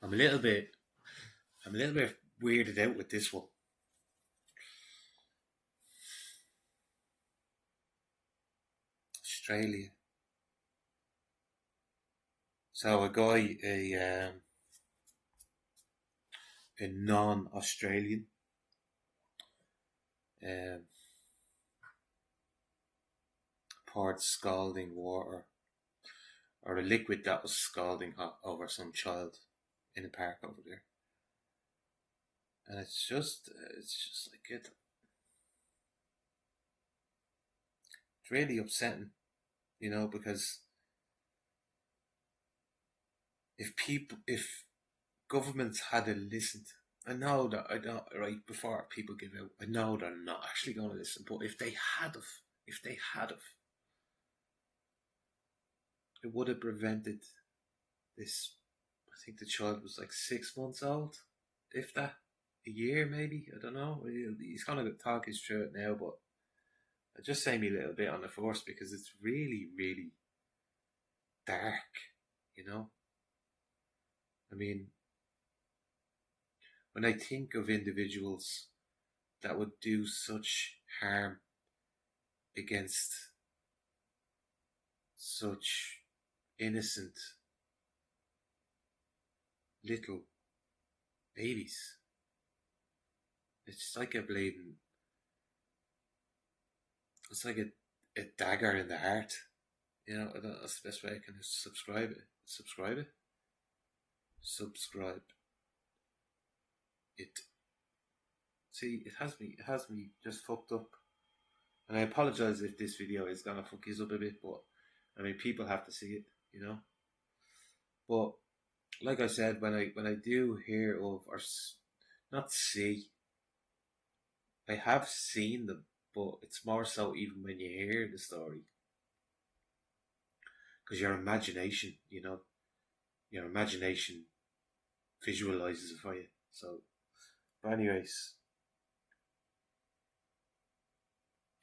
I'm a little bit, I'm a little bit weirded out with this one. Australia. So a non-Australian, um, poured scalding water or a liquid that was scalding hot over some child in a park over there, and it's just like it's really upsetting, because if governments had listened, I know right before people give out, I know they're not actually going to listen, but if they had of, it would have prevented this. I think the child was like 6 months old, if that, a year maybe. I don't know. He's gonna talk his through it now, but I just say me a little bit on the force because it's really, really dark. You know, I mean, when I think of individuals that would do such harm against such innocent little babies, it's like a blatant, it's like a dagger in the heart. That's the best way I can subscribe it. Subscribe it. See, it has me just fucked up. And I apologize if this video is gonna fuck you up a bit, but I mean, people have to see it, But like I said, when I do hear of, or not see, I have seen them, but it's more so even when you hear the story, because your imagination visualizes it for you. So, but anyways,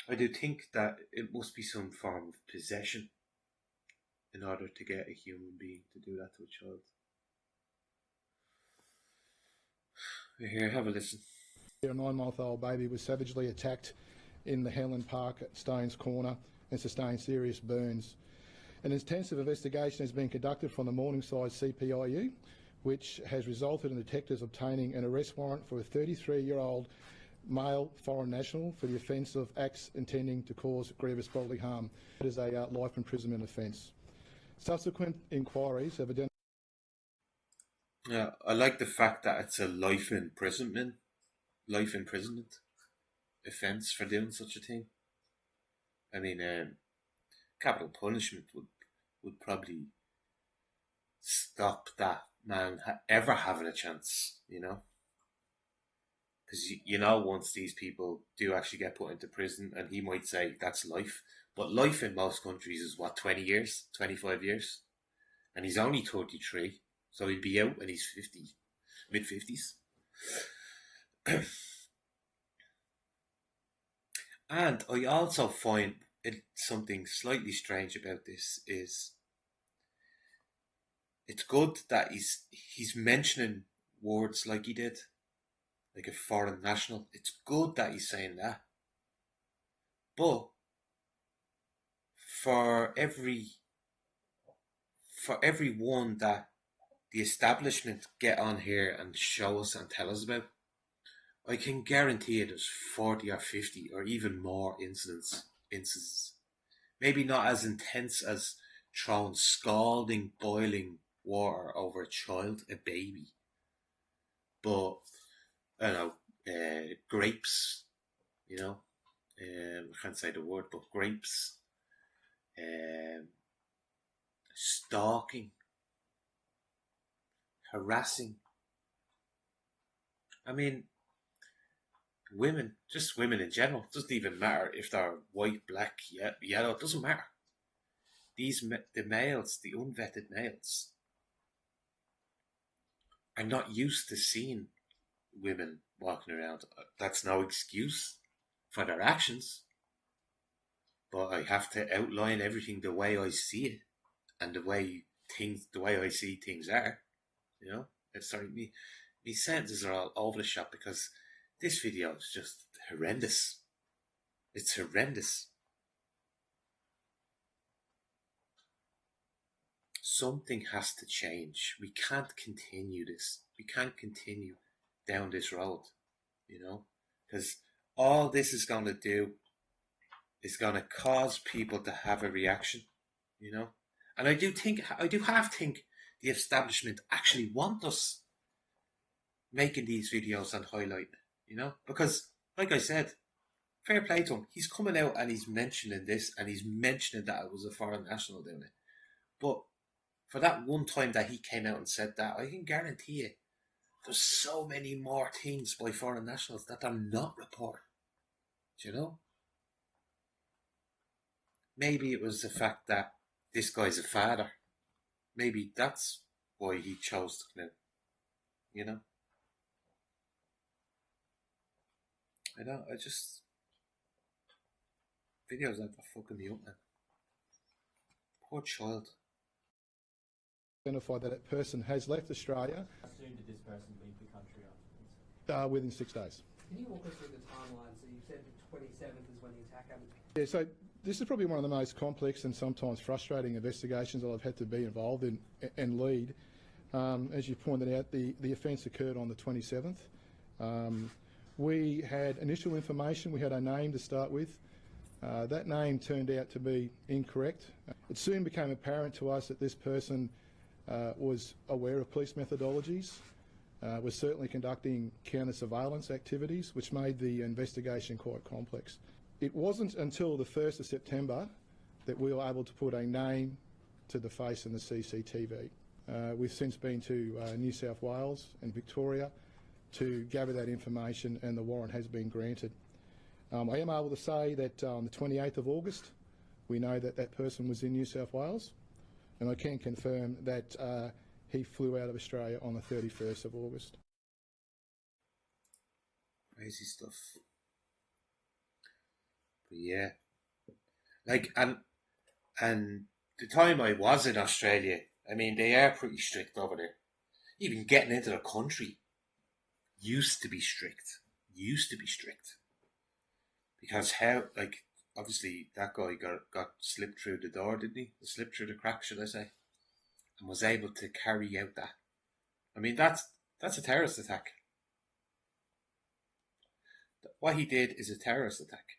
I do think that it must be some form of possession in order to get a human being to do that to a child. Here, have a listen. A 9-month-old baby was savagely attacked in the Helen Park at Stones Corner and sustained serious burns. An intensive investigation has been conducted from the Morningside CPIU, which has resulted in detectives obtaining an arrest warrant for a 33-year-old male foreign national for the offence of acts intending to cause grievous bodily harm. It is a life imprisonment offence. Subsequent inquiries have identified. Yeah, I like the fact that it's a life imprisonment offence for doing such a thing. I mean, capital punishment would probably stop that man ever having a chance, because once these people do actually get put into prison, and he might say that's life, but life in most countries is what, 20 years, 25 years, and he's only 33, so he'd be out when he's 50, mid 50s. And I also find something slightly strange about this is it's good that he's mentioning words like he did, like a foreign national. It's good that he's saying that. But for every one that the establishment get on here and show us and tell us about, I can guarantee you there's 40 or 50 or even more instances. Maybe not as intense as throwing scalding, boiling water over a child, a baby. But, I don't know, grapes, I can't say the word, but grapes, um, stalking, harassing. I mean, just women in general. It doesn't even matter if they're white, black, yellow. It doesn't matter. The males, the unvetted males, are not used to seeing women walking around. That's no excuse for their actions, but I have to outline everything the way I see it and the way I see things are. You know, Sorry, me sentences are all over the shop because this video is just horrendous. It's horrendous. Something has to change. We can't continue this. We can't continue down this road, because all this is going to do is going to cause people to have a reaction, And I do half think the establishment actually want us making these videos and highlighting it, because, like I said, fair play to him. He's coming out and he's mentioning this and he's mentioning that it was a foreign national doing it. But for that one time that he came out and said that, I can guarantee you there's so many more things by foreign nationals that they're not reporting. Maybe it was the fact that this guy's a father. Maybe that's why he chose to come out. I just videos like that fucking me up, man. Poor child. Identify that that person has left Australia. How soon did this person leave the country afterwards? Within 6 days. Can you walk us through the timeline? So you said the 27th is when the attack happened. Yeah, so this is probably one of the most complex and sometimes frustrating investigations that I've had to be involved in and lead. As you pointed out, the offence occurred on the 27th. We had initial information. We had a name to start with. That name turned out to be incorrect. It soon became apparent to us that this person was aware of police methodologies, was certainly conducting counter-surveillance activities, which made the investigation quite complex. It wasn't until the 1st of September that we were able to put a name to the face in the CCTV. We've since been to New South Wales and Victoria to gather that information, and the warrant has been granted. I am able to say that on the 28th of August, we know that that person was in New South Wales, and I can confirm that he flew out of Australia on the 31st of August. Crazy stuff. But yeah, like, and the time I was in Australia, I mean, they are pretty strict over there. Even getting into the country used to be strict. Because obviously that guy got slipped through the door, didn't he? Slipped through the crack, should I say, and was able to carry out that. I mean, that's a terrorist attack. What he did is a terrorist attack.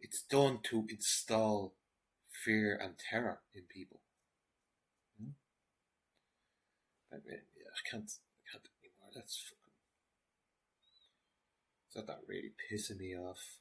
It's done to install fear and terror in people. I can't anymore. That really pissing me off.